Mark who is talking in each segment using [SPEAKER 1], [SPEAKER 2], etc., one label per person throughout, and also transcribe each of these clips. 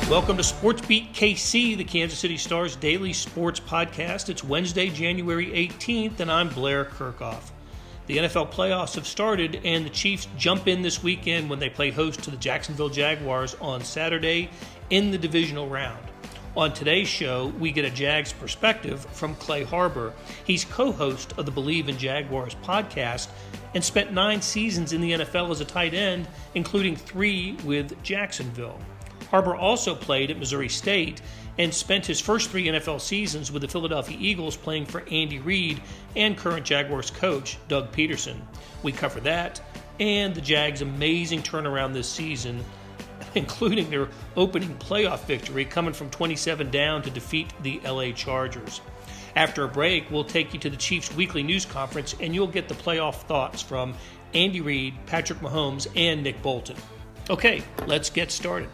[SPEAKER 1] Welcome to SportsBeat KC, the Kansas City Star's daily sports podcast. It's Wednesday, January 18th, and I'm Blair Kirchhoff. The NFL playoffs have started, and the Chiefs jump in this weekend when they play host to the Jacksonville Jaguars on Saturday in the Divisional Round. On today's show, we get a Jags perspective from Clay Harbor. He's co-host of the Bleav In Jaguars podcast and spent 9 seasons in the NFL as a tight end, including 3 with Jacksonville. Harbor also played at Missouri State and spent his first 3 NFL seasons with the Philadelphia Eagles playing for Andy Reid and current Jaguars coach Doug Pederson. We cover that and the Jags' amazing turnaround this season, including their opening playoff victory coming from 27 down to defeat the LA Chargers. After a break, we'll take you to the Chiefs' weekly news conference and you'll get the playoff thoughts from Andy Reid, Patrick Mahomes, and Nick Bolton. Okay, let's get started.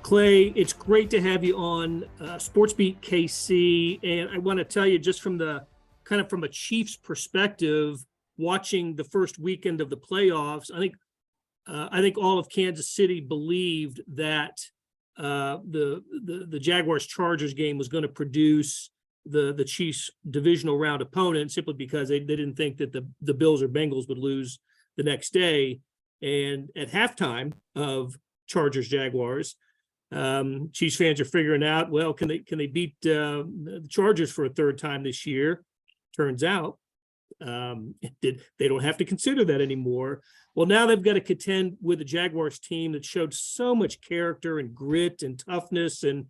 [SPEAKER 2] Clay, it's great to have you on SportsBeat KC, and I want to tell you just from a Chiefs perspective, watching the first weekend of the playoffs, I think all of Kansas City believed that the Jaguars Chargers game was going to produce the Chiefs divisional round opponent simply because they didn't think that the Bills or Bengals would lose the next day. And at halftime of Chargers Jaguars, Chiefs fans are figuring out, well, can they beat the Chargers for a third time this year? Turns out they don't have to consider that anymore. Well, now they've got to contend with a Jaguars team that showed so much character and grit and toughness, and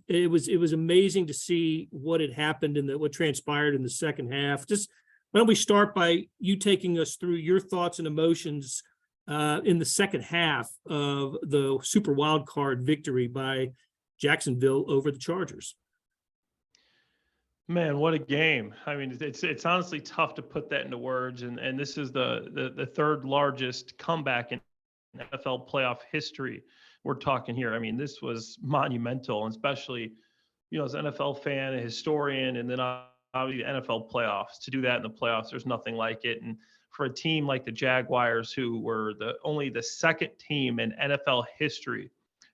[SPEAKER 2] it was amazing to see what had happened and what transpired in the second half. Just why don't we start by you taking us through your thoughts and emotions in the second half of the Super Wild Card victory by Jacksonville over the Chargers?
[SPEAKER 3] Man, what a game. I mean, it's honestly tough to put that into words. And this is the third largest comeback in NFL playoff history we're talking here. I mean, this was monumental, and especially, as an NFL fan, a historian, and then obviously the NFL playoffs. To do that in the playoffs, there's nothing like it. And for a team like the Jaguars, who were only the second team in NFL history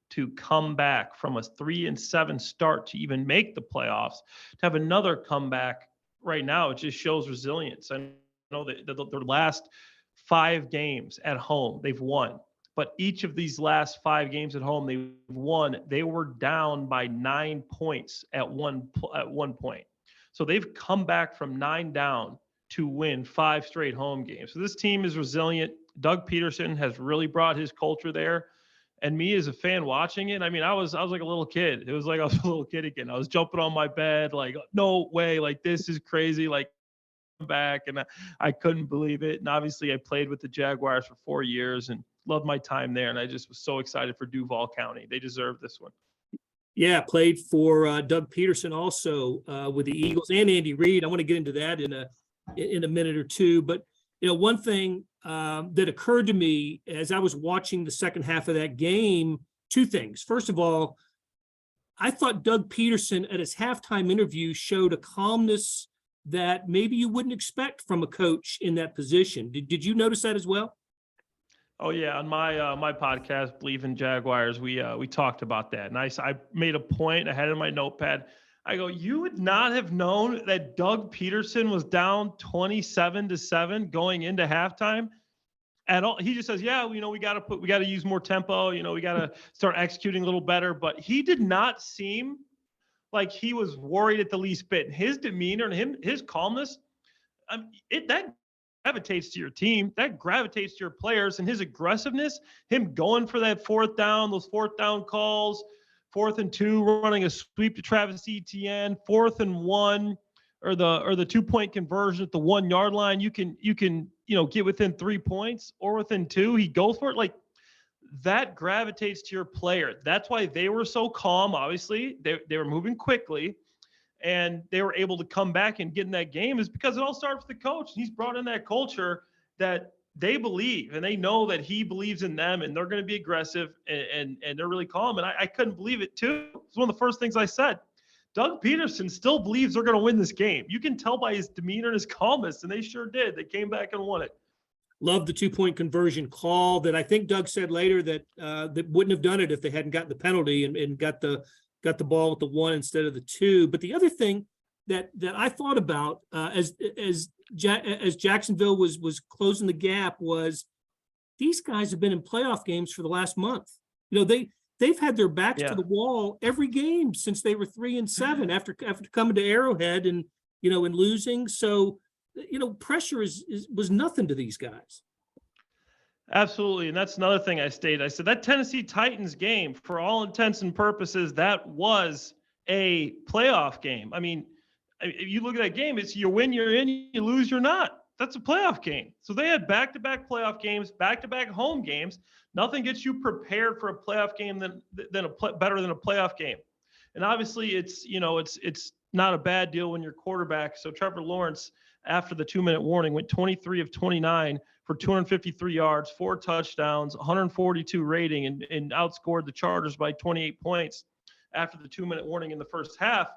[SPEAKER 3] to come back from a 3-7 start to even make the playoffs, to have another comeback right now, it just shows resilience. I know that their last 5 games at home, they've won. But each of these last 5 games at home they've won, they were down by 9 points at one point. So they've come back from 9 down to win 5 straight home games. So this team is resilient. Doug Pederson has really brought his culture there. And me as a fan watching it, I mean, I was like a little kid. It was like I was a little kid again. I was jumping on my bed, like, no way, like, this is crazy, like, back. And I couldn't believe it. And obviously I played with the Jaguars for 4 years and loved my time there. And I just was so excited for Duval County. They deserve this one.
[SPEAKER 2] Yeah, played for Doug Pederson also with the Eagles and Andy Reid. I want to get into that in a minute or two. But, one thing that occurred to me as I was watching the second half of that game, 2 things. First of all, I thought Doug Pederson at his halftime interview showed a calmness that maybe you wouldn't expect from a coach in that position. Did you notice that as well?
[SPEAKER 3] Oh yeah, on my podcast, Bleav In Jaguars, we talked about that, and I made a point. I had it in my notepad. I go, you would not have known that Doug Pederson was down 27-7 going into halftime at all. He just says, yeah, we got to use more tempo. We got to start executing a little better. But he did not seem like he was worried at the least bit. His demeanor and his calmness, that gravitates to your team, that gravitates to your players, and his aggressiveness, him going for that 4th down, those 4th down calls, 4th and 2, running a sweep to Travis Etienne, 4th and 1, or the 2-point conversion at the 1-yard line. You can get within 3 points or within 2. He goes for it. Like, that gravitates to your player. That's why they were so calm. Obviously, they were moving quickly, and they were able to come back and get in that game, is because it all starts with the coach. He's brought in that culture that they believe, and they know that he believes in them, and they're going to be aggressive, and they're really calm. And I couldn't believe it too. It's one of the first things I said. Doug Pederson still believes they're going to win this game. You can tell by his demeanor and his calmness, and they sure did. They came back and won it.
[SPEAKER 2] Love the 2-point conversion call that I think Doug said later that that wouldn't have done it if they hadn't gotten the penalty and got the ball with the 1 instead of the 2. But the other thing that I thought about as Jacksonville was closing the gap was these guys have been in playoff games for the last month. They've had their backs to the wall every game since they were 3-7 after coming to Arrowhead and losing. So pressure was nothing to these guys.
[SPEAKER 3] Absolutely. And that's another thing I stated. I said that Tennessee Titans game, for all intents and purposes, that was a playoff game. I mean, you look at that game, it's you win, you're in, you lose, you're not. That's a playoff game. So they had back-to-back playoff games, back-to-back home games. Nothing gets you prepared for a playoff game better than a playoff game. And obviously it's not a bad deal when your quarterback. So Trevor Lawrence, after the 2-minute warning, went 23 of 29 for 253 yards, 4 touchdowns, 142 rating, and outscored the Chargers by 28 points after the 2-minute warning in the first half.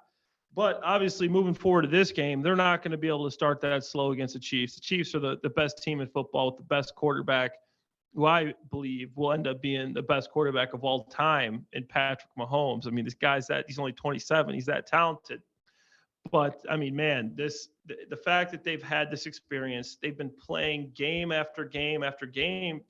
[SPEAKER 3] But obviously, moving forward to this game, they're not going to be able to start that slow against the Chiefs. The Chiefs are the best team in football with the best quarterback, who I believe will end up being the best quarterback of all time in Patrick Mahomes. I mean, this guy's he's only 27. He's that talented. But, I mean, man, the fact that they've had this experience, they've been playing game after game after game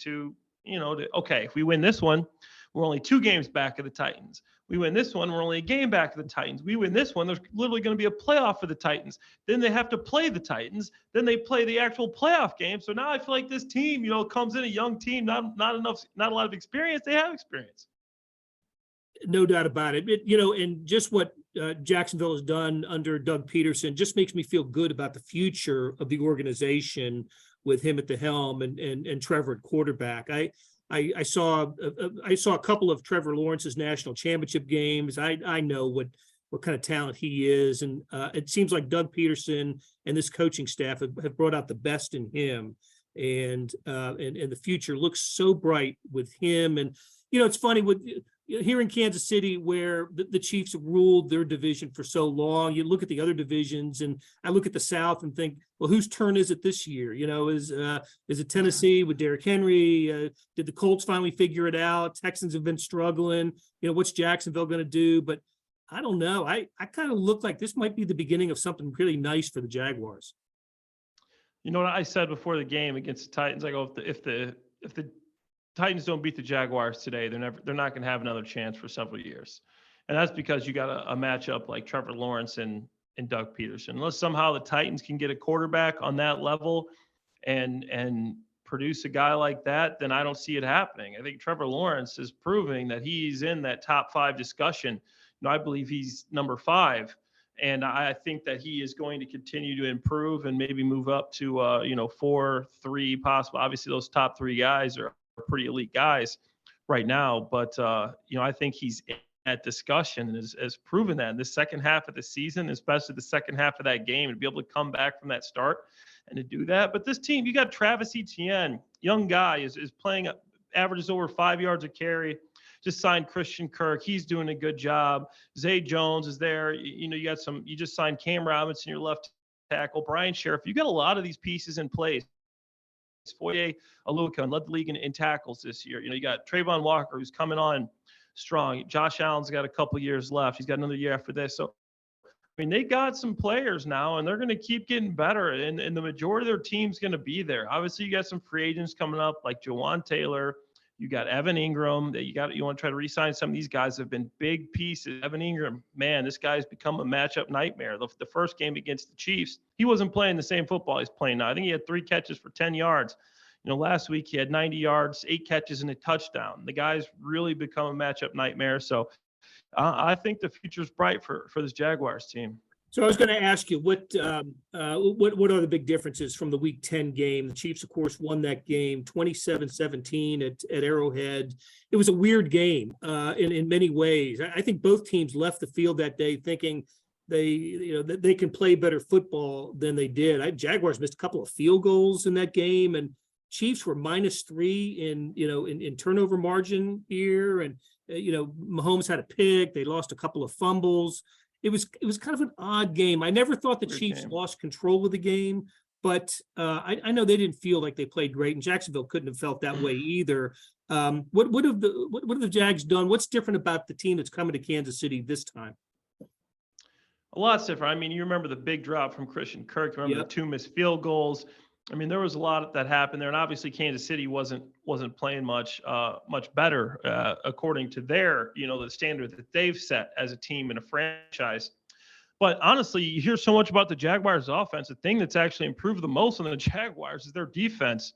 [SPEAKER 3] okay, if we win this one, we're only 2 games back of the Titans. We win this one, we're only a game back of the Titans. We win this one, there's literally going to be a playoff for the Titans. Then they have to play the Titans. Then they play the actual playoff game. So now I feel like this team, comes in a young team, not a lot of experience. They have experience.
[SPEAKER 2] No doubt about it. And just what Jacksonville has done under Doug Pederson just makes me feel good about the future of the organization with him at the helm and Trevor at quarterback. I saw a couple of Trevor Lawrence's national championship games. I know what kind of talent he is, and it seems like Doug Pederson and this coaching staff have brought out the best in him, and the future looks so bright with him. And it's funny here in Kansas City, where the Chiefs ruled their division for so long. You look at the other divisions, and I look at the South and think, well, whose turn is it this year? Is it Tennessee with Derrick Henry? Did the Colts finally figure it out? Texans have been struggling. What's Jacksonville going to do? But I don't know. I kind of look like this might be the beginning of something really nice for the Jaguars.
[SPEAKER 3] You know what I said before the game against the Titans? I go, if the Titans don't beat the Jaguars today, they're not going to have another chance for several years. And that's because you got a matchup like Trevor Lawrence and Doug Pederson. Unless somehow the Titans can get a quarterback on that level and produce a guy like that, then I don't see it happening. I think Trevor Lawrence is proving that he's in that top 5 discussion. I believe he's number 5. And I think that he is going to continue to improve and maybe move up to 4, 3 possible. Obviously, those top 3 guys are pretty elite guys right now, but I think he's in that discussion and has proven that in the second half of the season, especially the second half of that game, and be able to come back from that start and to do that. But this team, you got Travis Etienne, young guy, is playing, averages over 5 yards a carry. Just signed Christian Kirk. He's doing a good job. Zay Jones is there. You just signed Cam Robinson, your left tackle. Brian Sheriff. You got a lot of these pieces in place. Foye Aluakun led the league in tackles this year. You got Trayvon Walker, who's coming on strong. Josh Allen's got a couple years left. He's got another year after this. So, they got some players now, and they're going to keep getting better, and the majority of their team's going to be there. Obviously, you got some free agents coming up like Jawan Taylor. You got Evan Ingram that you want to try to re-sign. Some of these guys have been big pieces. Evan Ingram, man, this guy's become a matchup nightmare. The first game against the Chiefs, he wasn't playing the same football he's playing now. I think he had 3 catches for 10 yards. Last week he had 90 yards, 8 catches, and a touchdown. The guy's really become a matchup nightmare. So I think the future's bright for this Jaguars team.
[SPEAKER 2] So I was going to ask you, what are the big differences from the Week 10 game? The Chiefs, of course, won that game 27-17 at Arrowhead. It was a weird game in many ways. I think both teams left the field that day thinking they can play better football than they did. Jaguars missed a couple of field goals in that game, and Chiefs were -3 in turnover margin here, and Mahomes had a pick. They lost a couple of fumbles. It was kind of an odd game. I never thought the Chiefs lost control of the game, but I know they didn't feel like they played great, and Jacksonville couldn't have felt that way either. What have the Jags done? What's different about the team that's coming to Kansas City this time?
[SPEAKER 3] A lot's different. I mean, you remember the big drop from Christian Kirk. Remember
[SPEAKER 2] Yep.
[SPEAKER 3] the 2 missed field goals. I mean, there was a lot that happened there, and obviously Kansas City wasn't playing much better according to their, the standard that they've set as a team and a franchise. But honestly, you hear so much about the Jaguars' offense. The thing that's actually improved the most on the Jaguars is their defense.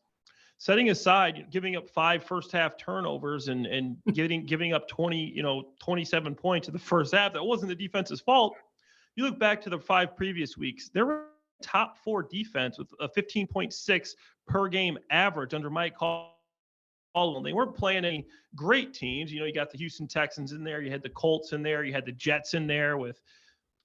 [SPEAKER 3] Setting aside giving up 5 first-half turnovers and giving up 27 points in the first half, that wasn't the defense's fault. You look back to the 5 previous weeks, they were top 4 defense with a 15.6 per game average under Mike Caldwell. They weren't playing any great teams. You got the Houston Texans in there. You had the Colts in there. You had the Jets in there with,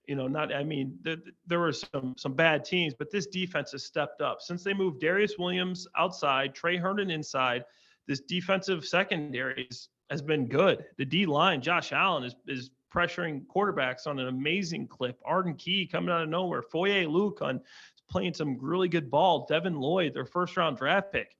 [SPEAKER 3] there were some bad teams, but this defense has stepped up. Since they moved Darius Williams outside, Trey Herndon inside, this defensive secondary has been good. The D-line, Josh Allen is pressuring quarterbacks on an amazing clip. Arden Key coming out of nowhere. Foye Luke is playing some really good ball. Devin Lloyd, their first-round draft pick.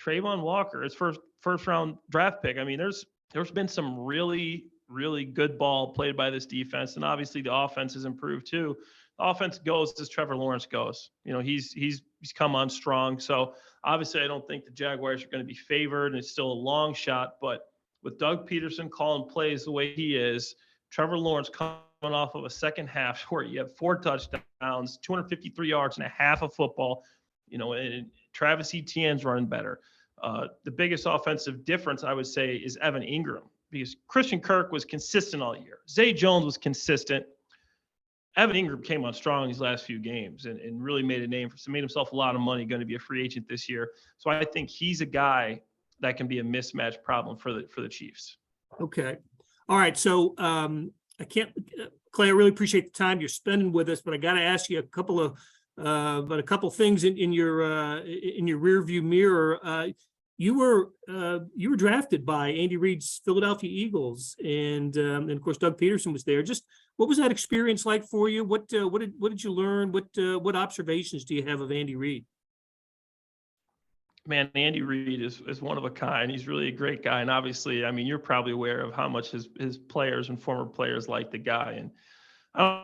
[SPEAKER 3] Trayvon Walker, his first-round draft pick. I mean, there's been some really, really good ball played by this defense, and obviously the offense has improved too. The offense goes as Trevor Lawrence goes. He's come on strong. So obviously I don't think the Jaguars are going to be favored, and it's still a long shot. But with Doug Pederson calling plays the way he is, Trevor Lawrence coming off of a second half where you have 4 touchdowns, 253 yards and a half of football, and Travis Etienne's running better. The biggest offensive difference, I would say, is Evan Ingram, because Christian Kirk was consistent all year. Zay Jones was consistent. Evan Ingram came on strong these last few games and really made a name made himself a lot of money, going to be a free agent this year. So I think he's a guy that can be a mismatch problem for the Chiefs.
[SPEAKER 2] Okay. All right. So Clay, I really appreciate the time you're spending with us, but I got to ask you a couple of things in your rearview mirror. You were drafted by Andy Reid's Philadelphia Eagles, and of course Doug Pederson was there. Just what was that experience like for you? What did you learn? What observations do you have of Andy Reid?
[SPEAKER 3] Man, Andy Reid is one of a kind. He's really a great guy. And obviously, I mean, you're probably aware of how much his players and former players like the guy. And I don't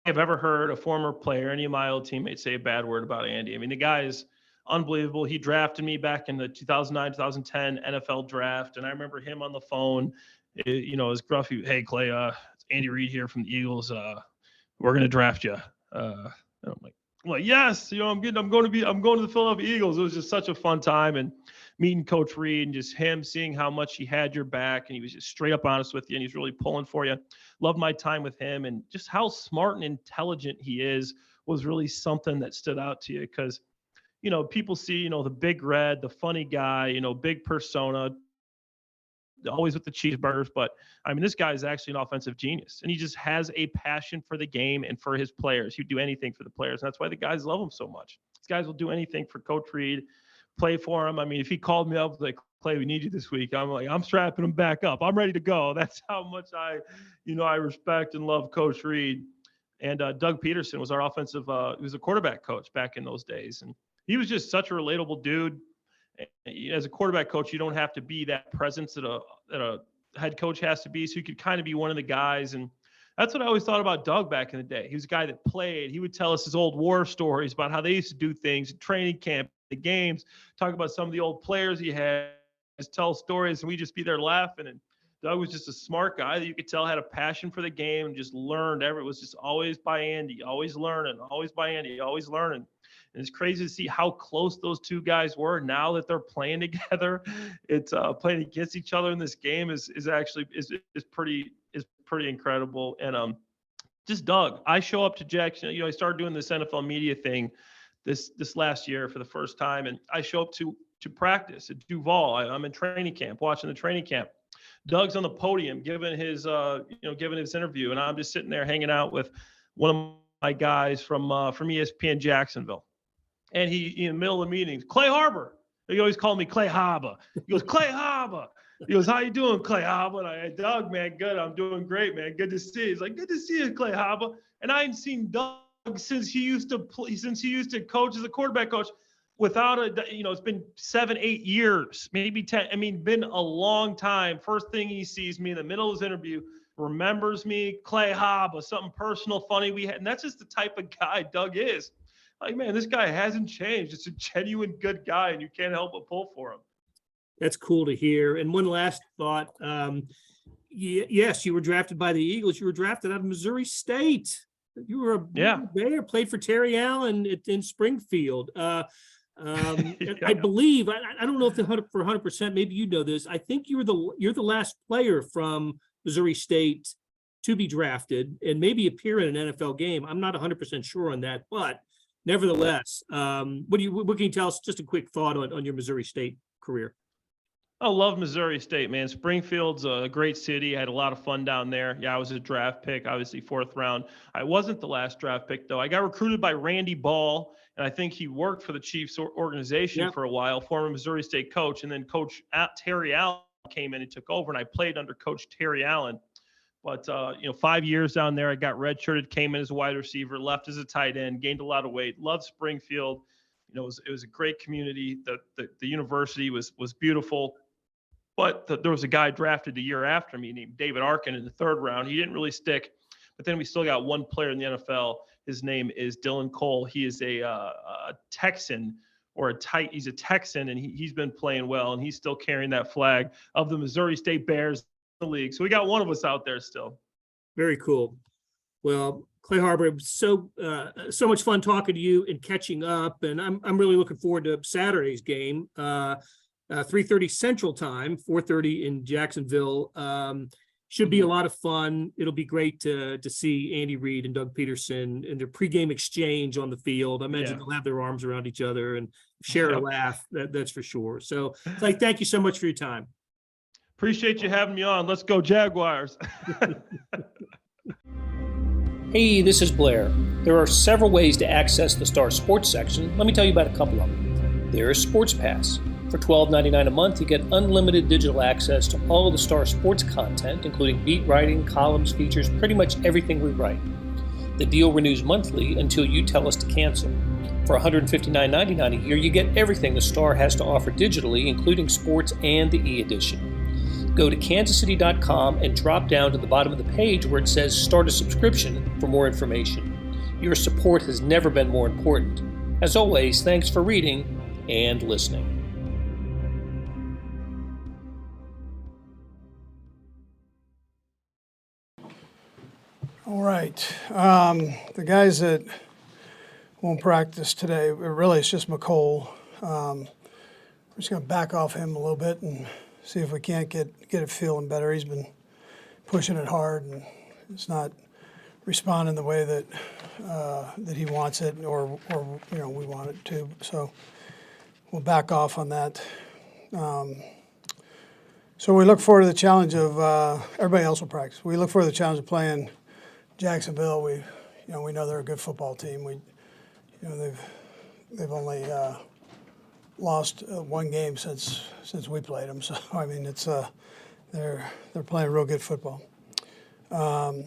[SPEAKER 3] think I've ever heard a former player, any of my old teammates, say a bad word about Andy. I mean, the guy is unbelievable. He drafted me back in the 2009-2010 NFL draft. And I remember him on the phone, his gruffy, "Hey, Clay, it's Andy Reid here from the Eagles. We're going to draft you." And I'm like, "Well, yes, I'm going to the Philadelphia Eagles." It was just such a fun time, and meeting Coach Reid and just him seeing how much he had your back, and he was just straight up honest with you, and he's really pulling for you. Loved my time with him, and just how smart and intelligent he is was really something that stood out to you, because people see the big red, the funny guy, big persona, always with the cheeseburgers. But I mean, this guy is actually an offensive genius, and he just has a passion for the game and for his players. He'd do anything for the players. And that's why the guys love him so much. These guys will do anything for Coach Reid, play for him. I mean, if he called me up like, "Clay, we need you this week," I'm like, I'm strapping him back up. I'm ready to go. That's how much I respect and love Coach Reid. And Doug Pederson was our offensive, he was a quarterback coach back in those days. And he was just such a relatable dude. As a quarterback coach, you don't have to be that presence that a head coach has to be. So you could kind of be one of the guys. And that's what I always thought about Doug back in the day. He was a guy that played. He would tell us his old war stories about how they used to do things at training camp, the games, talk about some of the old players he had, just tell stories, and we'd just be there laughing. And Doug was just a smart guy that you could tell had a passion for the game and just learned. It was just always by Andy, always learning, always by Andy, always learning. And it's crazy to see how close those two guys were now that they're playing together. It's playing against each other in this game is pretty incredible. And just Doug, I show up to Jackson. I started doing this NFL media thing this last year for the first time, and I show up to practice at Duval. I'm in training camp, watching the training camp. Doug's on the podium giving his interview, and I'm just sitting there hanging out with one of my guys from ESPN Jacksonville. And he, in the middle of the meetings, "Clay Harbor." He always called me Clay Harbor. He goes, "Clay Harbor." He goes, "How you doing, Clay Harbor?" And I, "Doug, man, good. I'm doing great, man. Good to see you." He's like, "Good to see you, Clay Harbor." And I hadn't seen Doug since he used to coach as a quarterback coach. Without it's been 7-8 years, maybe 10. I mean, been a long time. First thing he sees me in the middle of his interview, remembers me, Clay Hobb, or something personal, funny we had. And that's just the type of guy Doug is. Like, man, this guy hasn't changed. It's a genuine good guy, and you can't help but pull for him.
[SPEAKER 2] That's cool to hear. And one last thought. Yes, you were drafted by the Eagles. You were drafted out of Missouri State. You were a Bear, played for Terry Allen in Springfield. I Bleav, I don't know if for 100%, maybe you know this. I think you're the last player from Missouri State to be drafted and maybe appear in an NFL game. I'm not 100% sure on that, but nevertheless, what can you tell us? Just a quick thought on your Missouri State career.
[SPEAKER 3] I love Missouri State, man. Springfield's a great city. I had a lot of fun down there. Yeah, I was a draft pick, obviously 4th round. I wasn't the last draft pick, though. I got recruited by Randy Ball, and I think he worked for the Chiefs organization for a while, former Missouri State coach. And then Coach Terry Allen came in and took over, and I played under Coach Terry Allen. But, 5 years down there, I got redshirted, came in as a wide receiver, left as a tight end, gained a lot of weight, loved Springfield. It was a great community. The university was beautiful. But there was a guy drafted the year after me named David Arkin in the 3rd round. He didn't really stick. But then we still got one player in the NFL. His name is Dylan Cole. He is a Texan he's a Texan, and he's been playing well, and he's still carrying that flag of the Missouri State Bears in the league. So we got one of us out there still.
[SPEAKER 2] Very cool. Well, Clay Harbor, it was so much fun talking to you and catching up, and I'm really looking forward to Saturday's game. 3:30 Central Time, 4:30 in Jacksonville. Should be a lot of fun. It'll be great to see Andy Reid and Doug Pederson and their pregame exchange on the field. I imagine they'll have their arms around each other and share a laugh. That's for sure. So, Clay, thank you so much for your time.
[SPEAKER 3] Appreciate you having me on. Let's go Jaguars.
[SPEAKER 1] Hey, this is Blair. There are several ways to access the Star Sports section. Let me tell you about a couple of them. There's Sports Pass. For $12.99 a month, you get unlimited digital access to all of the Star Sports content, including beat writing, columns, features, pretty much everything we write. The deal renews monthly until you tell us to cancel. For $159.99 a year, you get everything the Star has to offer digitally, including sports and the e-edition. Go to kansascity.com and drop down to the bottom of the page where it says Start a Subscription for more information. Your support has never been more important. As always, thanks for reading and listening.
[SPEAKER 4] All right. The guys that won't practice today, really it's just McCole. We're just going to back off him a little bit and see if we can't get it feeling better. He's been pushing it hard and it's not responding the way that he wants it or we want it to. So we'll back off on that. So we look forward to the challenge of everybody else will practice. We look forward to the challenge of playing Jacksonville. We know they're a good football team. They've only lost one game since we played them. So I mean, it's they're playing real good football, and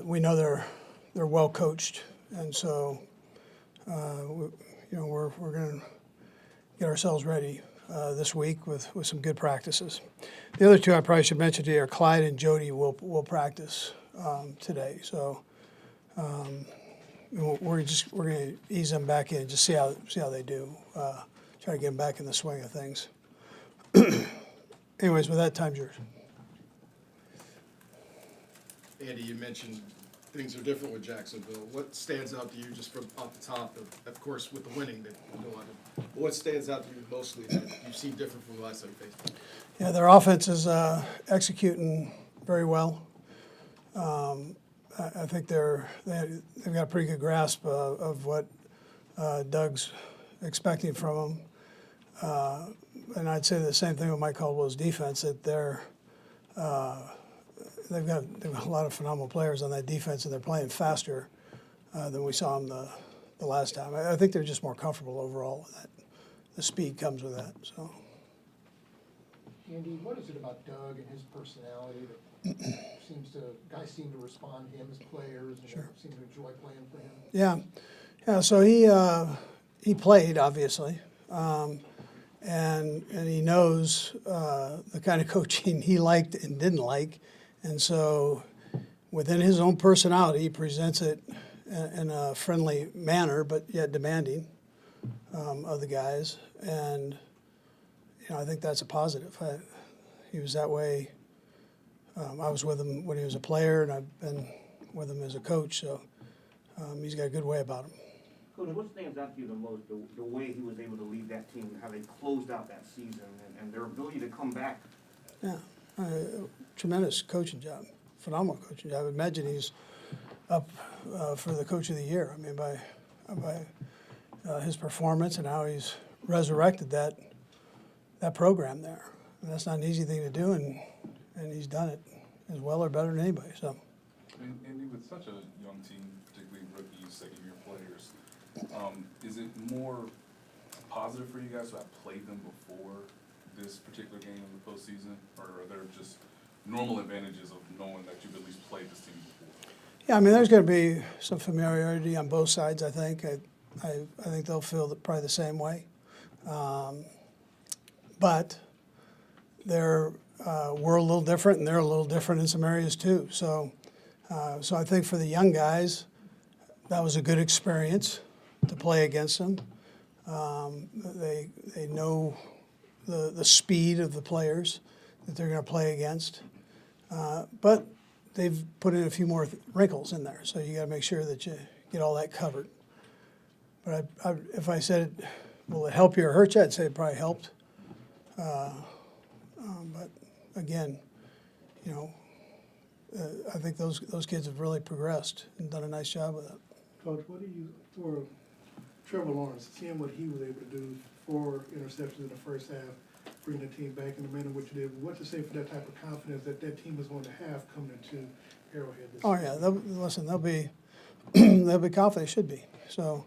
[SPEAKER 4] we know they're well coached, and so we're going to get ourselves ready this week with some good practices. The other two I probably should mention to you are Clyde and Jody will practice today. So we're going to ease them back in, just see how they do. Try to get them back in the swing of things. Anyways, with that, time's yours.
[SPEAKER 5] Andy, you mentioned things are different with Jacksonville. What stands out to you just from off the top, of course, with the winning that you know, what stands out to you mostly that you've seen different from the last time you faced them?
[SPEAKER 4] Yeah, their offense is executing very well. I think they've got a pretty good grasp of what Doug's expecting from them. And I'd say the same thing with Mike Caldwell's defense, that they've got a lot of phenomenal players on that defense, and they're playing faster than we saw them the last time. I think they're just more comfortable overall. The speed comes with that. So,
[SPEAKER 6] Andy, what is it about Doug and his personality that Guys seem to respond to him as players and seem to enjoy playing for him.
[SPEAKER 4] Yeah. So he played obviously, and he knows the kind of coaching he liked and didn't like, and so within his own personality, he presents it in a friendly manner, but yet demanding of the guys, and I think that's a positive. He was that way. I was with him when he was a player, and I've been with him as a coach, so he's got a good way about him.
[SPEAKER 7] Coach, what stands out to you the most, the way he was able to lead that team, how they closed out that season, and their ability to come back?
[SPEAKER 4] Yeah, tremendous coaching job, phenomenal coaching job. I imagine he's up for the Coach of the Year. I mean, by his performance and how he's resurrected that program there. And that's not an easy thing to do, and he's done it as well or better than anybody. So.
[SPEAKER 8] And with such a young team, particularly rookies, second-year players, is it more positive for you guys to have played them before this particular game in the postseason, or are there just normal advantages of knowing that you've at least played this team before?
[SPEAKER 4] Yeah, I mean, there's going to be some familiarity on both sides. I think. I think they'll feel probably the same way, but we're a little different, and they're a little different in some areas too. So I think for the young guys, that was a good experience to play against them. They know the speed of the players that they're going to play against, but they've put in a few more wrinkles in there. So you got to make sure that you get all that covered. But if I said, will it help you or hurt you? I'd say it probably helped. But again, I think those kids have really progressed and done a nice job with it.
[SPEAKER 6] Coach, what do you, for Trevor Lawrence, seeing what he was able to do, 4 interceptions in the first half, bringing the team back in the manner which you did, what to say for that type of confidence that team is going to have coming into Arrowhead this
[SPEAKER 4] Oh
[SPEAKER 6] season?
[SPEAKER 4] yeah, they'll be they'll be confident. They should be. So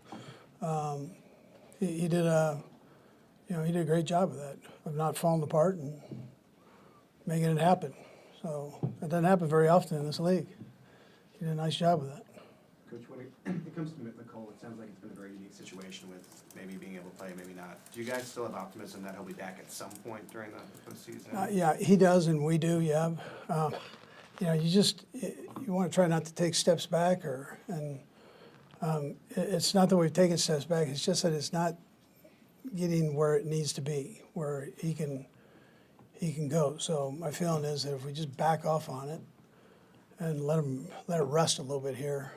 [SPEAKER 4] he did a great job of that, of not falling apart and making it happen. So it doesn't happen very often in this league. He did a nice job with that.
[SPEAKER 9] Coach, when it comes to Nicole, it sounds like it's been a very unique situation with maybe being able to play, maybe not. Do you guys still have optimism that he'll be back at some point during the postseason?
[SPEAKER 4] Yeah, he does, and we do. Yeah, you want to try not to take steps back, it's not that we've taken steps back. It's just that it's not getting where it needs to be, where he can go. So my feeling is that if we just back off on it and let it rest a little bit here,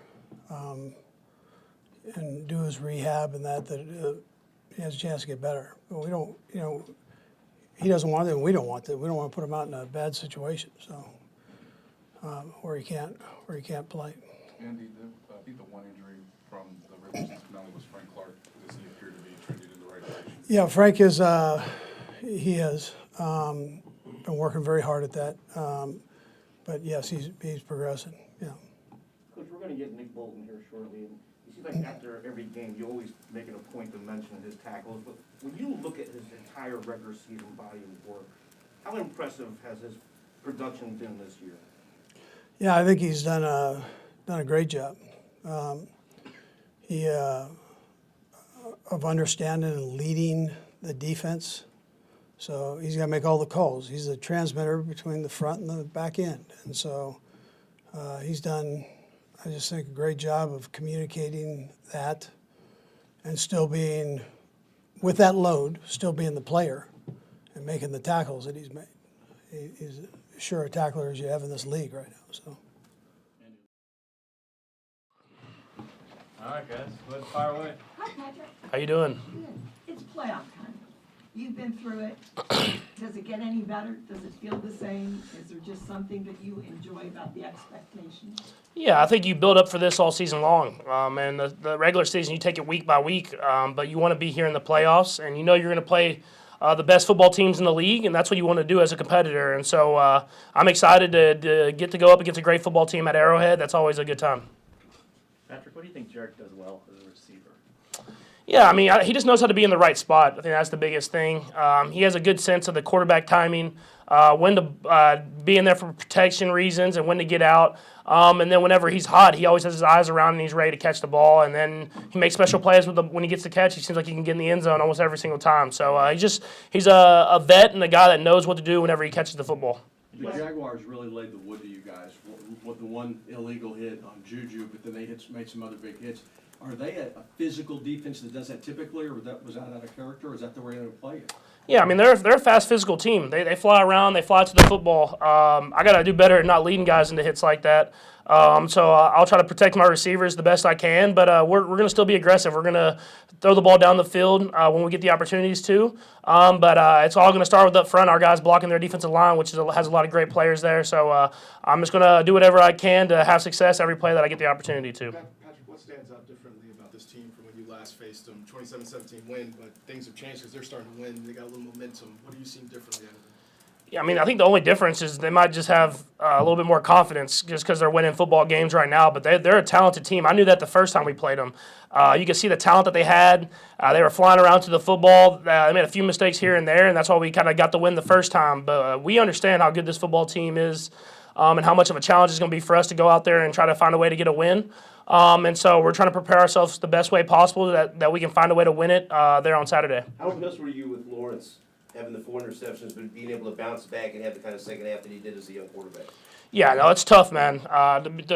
[SPEAKER 4] and do his rehab and that he has a chance to get better. But we don't, he doesn't want it, and we don't want it. We don't want to put him out in a bad situation. So where he can't play.
[SPEAKER 8] Andy, I think the one injury from the regular season finale was Frank Clark. Does he appear to be trending in the right direction?
[SPEAKER 4] Yeah, Frank is. He has been working very hard at that. But yes, he's progressing. Yeah.
[SPEAKER 7] Coach, we're going to get Nick Bolton here shortly. And it seems like after every game, you always make it a point to mention his tackles. But when you look at his entire regular season body of work, how impressive has his production been this year?
[SPEAKER 4] Yeah, I think he's done a great job. He of understanding and leading the defense. So he's got to make all the calls. He's the transmitter between the front and the back end. And so he's done, I just think, a great job of communicating that and still being, with that load, still being the player and making the tackles that he's made. He's as sure a tackler as you have in this league right now. So.
[SPEAKER 10] All right, guys, let's fire away.
[SPEAKER 11] Hi, Patrick.
[SPEAKER 1] How you doing?
[SPEAKER 11] Good. It's playoff time. You've been through it. Does it get any better? Does it feel the same? Is there just something that you enjoy about the expectations?
[SPEAKER 1] Yeah, I think you build up for this all season long. And the regular season, you take it week by week, but you want to be here in the playoffs, and you're going to play the best football teams in the league, and that's what you want to do as a competitor. And so I'm excited to get to go up against a great football team at Arrowhead. That's always a good time.
[SPEAKER 10] Patrick, what do you think Jarek does well as a receiver?
[SPEAKER 12] Yeah, I mean, he just knows how to be in the right spot. I think that's the biggest thing. He has a good sense of the quarterback timing, when to be in there for protection reasons and when to get out. And then whenever he's hot, he always has his eyes around and he's ready to catch the ball. And then he makes special plays when he gets the catch. He seems like he can get in the end zone almost every single time. So he's a vet and a guy that knows what to do whenever he catches the football.
[SPEAKER 13] The Jaguars really laid the wood to you guys with the one illegal hit on Juju, but then they made some other big hits. Are they a physical defense that does that typically, or was that out of character, or is that the way they would play it?
[SPEAKER 12] Yeah, I mean, they're a fast, physical team. They fly around. They fly to the football. I got to do better at not leading guys into hits like that. So I'll try to protect my receivers the best I can, but we're going to still be aggressive. We're going to throw the ball down the field when we get the opportunities to. But it's all going to start with up front, our guys blocking their defensive line, which has a lot of great players there. So I'm just going to do whatever I can to have success every play that I get the opportunity to.
[SPEAKER 5] Patrick, what stands out differently about this team from when you last faced them? 27-17 win, but things have changed because they're starting to win. They got a little momentum. What do you see differently out of them?
[SPEAKER 12] Yeah, I mean, I think the only difference is they might just have a little bit more confidence just because they're winning football games right now. But they're a talented team. I knew that the first time we played them. You could see the talent that they had. They were flying around to the football. They made a few mistakes here and there, and that's why we kind of got the win the first time. But we understand how good this football team is and how much of a challenge it's going to be for us to go out there and try to find a way to get a win. And so we're trying to prepare ourselves the best way possible that we can find a way to win it there on Saturday.
[SPEAKER 14] How impressed were you with Lawrence having the 4 interceptions, but being able to bounce back and have the kind of second half that he did as a young quarterback?
[SPEAKER 12] Yeah, no, it's tough, man.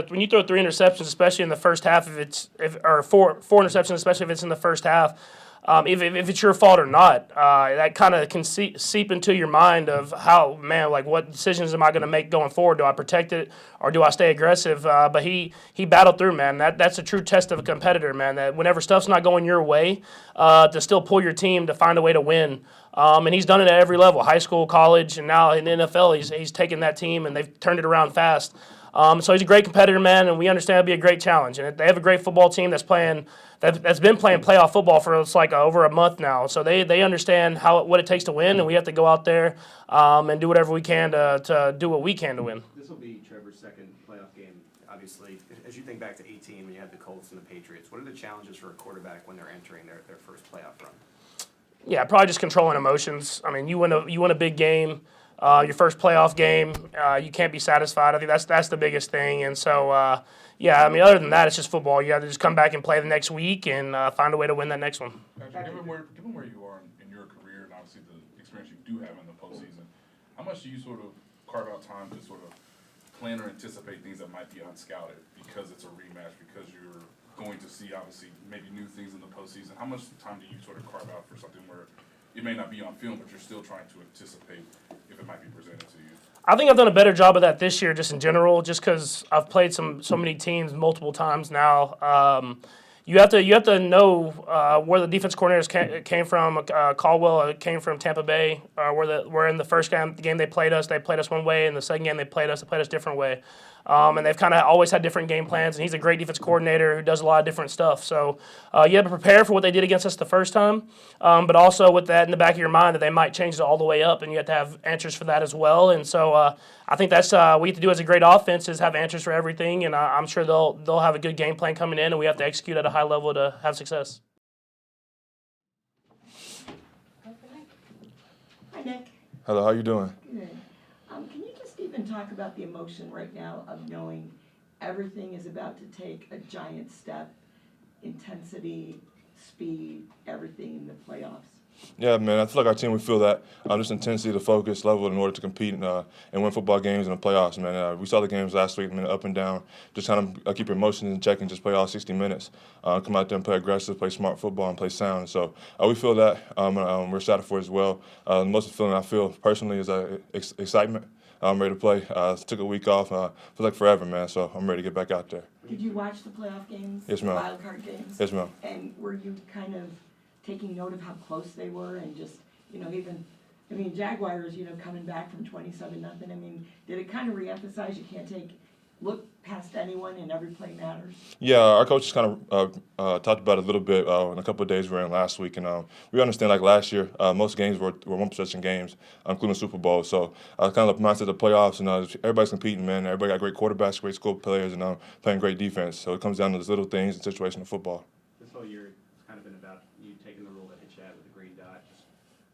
[SPEAKER 12] When you throw 3 interceptions, especially in the first half, or four interceptions, especially if it's in the first half, if it's your fault or not, that kind of can seep into your mind of how, man, like what decisions am I going to make going forward? Do I protect it or do I stay aggressive? But he battled through, man. That's a true test of a competitor, man. That whenever stuff's not going your way, to still pull your team to find a way to win. And he's done it at every level, high school, college, and now in the NFL, he's taken that team and they've turned it around fast. So he's a great competitor, man, and we understand it'll be a great challenge. And they have a great football team that's been playing playoff football for over a month now. So they understand what it takes to win, and we have to go out there and do whatever we can to do what we can to win.
[SPEAKER 9] This will be Trevor's second playoff game, obviously. As you think back to 18 when you had the Colts and the Patriots, what are the challenges for a quarterback when they're entering their first playoff run?
[SPEAKER 12] Yeah, probably just controlling emotions. I mean, you win a big game. Your first playoff game, you can't be satisfied. I think that's the biggest thing. And so, yeah, I mean, other than that, it's just football. You have to just come back and play the next week and find a way to win that next one.
[SPEAKER 8] Given where you are in your career and obviously the experience you do have in the postseason, how much do you sort of carve out time to sort of plan or anticipate things that might be unscouted because it's a rematch, because you're going to see obviously maybe new things in the postseason? How much time do you sort of carve out for something where it may not be on film, but you're still trying to anticipate if it might be presented to you?
[SPEAKER 12] I think I've done a better job of that this year, just in general, just because I've played so many teams multiple times now. You have to know where the defense coordinators came from. Caldwell came from Tampa Bay. Where in the first game they played us one way. In the second game they played us a different way. And they've kind of always had different game plans. And he's a great defense coordinator who does a lot of different stuff. So you have to prepare for what they did against us the first time, but also with that in the back of your mind that they might change it all the way up, and you have to have answers for that as well. And so I think that's what we have to do as a great offense is have answers for everything. And I'm sure they'll have a good game plan coming in, and we have to execute at a high level to have success.
[SPEAKER 11] Hi, Nick.
[SPEAKER 15] Hello, how you doing?
[SPEAKER 11] Good. Can you just even talk about the emotion right now of knowing everything is about to take a giant step, intensity, speed, everything in the playoffs?
[SPEAKER 15] Yeah, man, I feel like our team, we feel that. Just intensity, the focus level in order to compete and win football games in the playoffs, man. We saw the games last week, man, up and down. Just kind of keep your emotions in check and just play all 60 minutes. Come out there and play aggressive, play smart football, and play sound. So we feel that. We're excited for it as well. The most feeling I feel personally is excitement. I'm ready to play. Took a week off. Feels like forever, man. So I'm ready to get back out there.
[SPEAKER 11] Did you watch the playoff games?
[SPEAKER 15] Yes, ma'am.
[SPEAKER 11] The wild card games?
[SPEAKER 15] Yes, ma'am.
[SPEAKER 11] And were you kind of taking note of how close they were and just, Jaguars, coming back from 27-0, did it kind of reemphasize you can't look past anyone and every play matters?
[SPEAKER 15] Yeah, our coaches kind of talked about it a little bit in a couple of days we were in last week, and we understand like last year, most games were one-possession games, including Super Bowl. So kind of the mindset of the playoffs, and everybody's competing, man. Everybody got great quarterbacks, great skill players, and playing great defense. So it comes down to those little things in situational football.
[SPEAKER 9] This whole year it's kind of been about you Just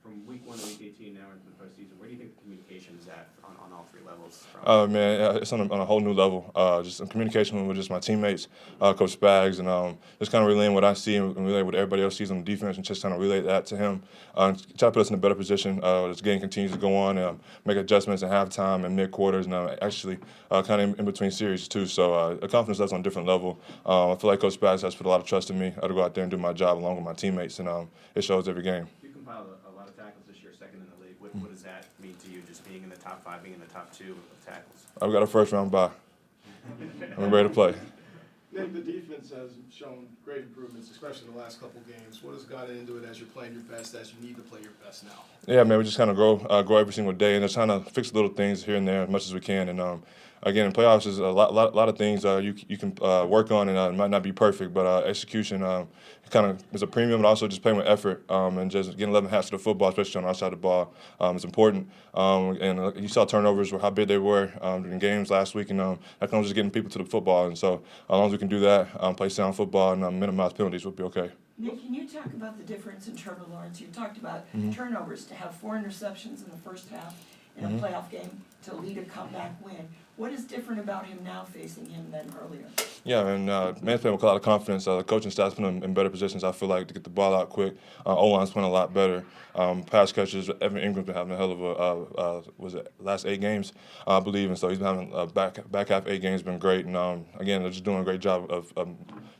[SPEAKER 9] from week 1 to week 18 now into the postseason, where do you think the communication is at on all 3 levels?
[SPEAKER 15] Man, it's on a whole new level. Just in communication with just my teammates, Coach Spags, and just kind of relaying what I see and relaying what everybody else sees on the defense, and just trying to relay that to him. Try to put us in a better position as the game continues to go on, and make adjustments at halftime and mid-quarters, and actually kind of in between series too. So the confidence level's on a different level. I feel like Coach Spags has put a lot of trust in me to go out there and do my job along with my teammates, and it shows every game.
[SPEAKER 9] You compiled a lot of tackles this year, second in the league. What does that mean to you, just being in the top 5, being in the top 2 of tackles?
[SPEAKER 15] We got a first-round bye. We're ready to play.
[SPEAKER 5] Nick, the defense has shown great improvements, especially in the last couple games. What has gotten into it as you're playing your best, as you need to play your best now?
[SPEAKER 15] Yeah, man, we just kind of grow every single day, and just trying to fix little things here and there as much as we can. And again, in playoffs, there's a lot of things you can work on, and it might not be perfect, but execution kind of is a premium, but also just playing with effort and just getting 11 hats to the football, especially on our side of the ball, is important. And you saw turnovers, how big they were during games last week, and that comes just getting people to the football. And so as long as we can do that, play sound football and minimize penalties, we'll be okay.
[SPEAKER 11] Nick, can you talk about the difference in Trevor Lawrence? You talked about turnovers, to have 4 interceptions in the first half in a playoff game to lead a comeback win. What is different about him now facing him than earlier? Yeah,
[SPEAKER 15] and man's playing with a lot of confidence. The coaching staff's putting him in better positions, I feel like, to get the ball out quick. O-line's playing a lot better. Pass catchers, Evan Ingram's been having a hell of last 8 games, I believe, and so he's been having a back half 8 games been great. And again, they're just doing a great job of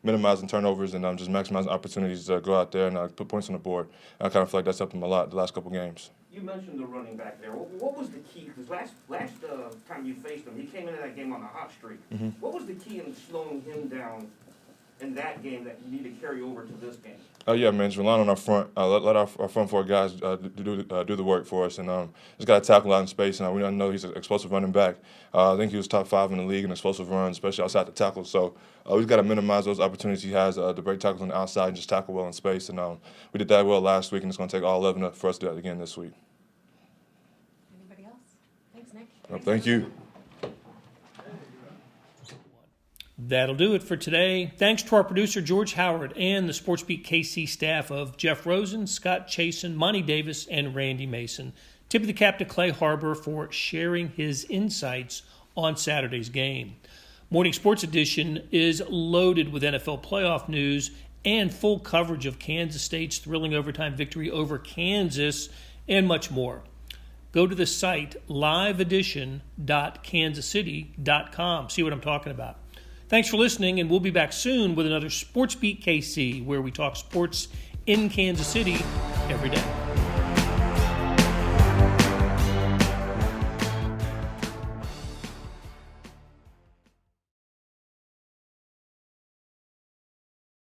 [SPEAKER 15] minimizing turnovers and just maximizing opportunities to go out there and put points on the board. And I kind of feel like that's helped him a lot the last couple games.
[SPEAKER 7] You mentioned the running back there. What was the key? Because last time you faced him, he came into that game on a hot streak. What was the key in slowing him down in that game that you need to carry over to this game?
[SPEAKER 15] Yeah, man, just relying on our front. Let our front 4 guys do the work for us, and just got to tackle out in space. And we know he's an explosive running back. I think he was top 5 in the league in explosive runs, especially outside the tackle. So we've got to minimize those opportunities he has to break tackles on the outside and just tackle well in space. And we did that well last week, and it's going to take all 11 for us to do that again this week.
[SPEAKER 16] Anybody else? Thanks, Nick.
[SPEAKER 15] Well, thank you.
[SPEAKER 1] That'll do it for today. Thanks to our producer, George Howard, and the SportsBeat KC staff of Jeff Rosen, Scott Chasen, Monty Davis, and Randy Mason. Tip of the cap to Clay Harbor for sharing his insights on Saturday's game. Morning Sports Edition is loaded with NFL playoff news and full coverage of Kansas State's thrilling overtime victory over Kansas and much more. Go to the site liveedition.kansascity.com. See what I'm talking about. Thanks for listening, and we'll be back soon with another SportsBeat KC, where we talk sports in Kansas City every day.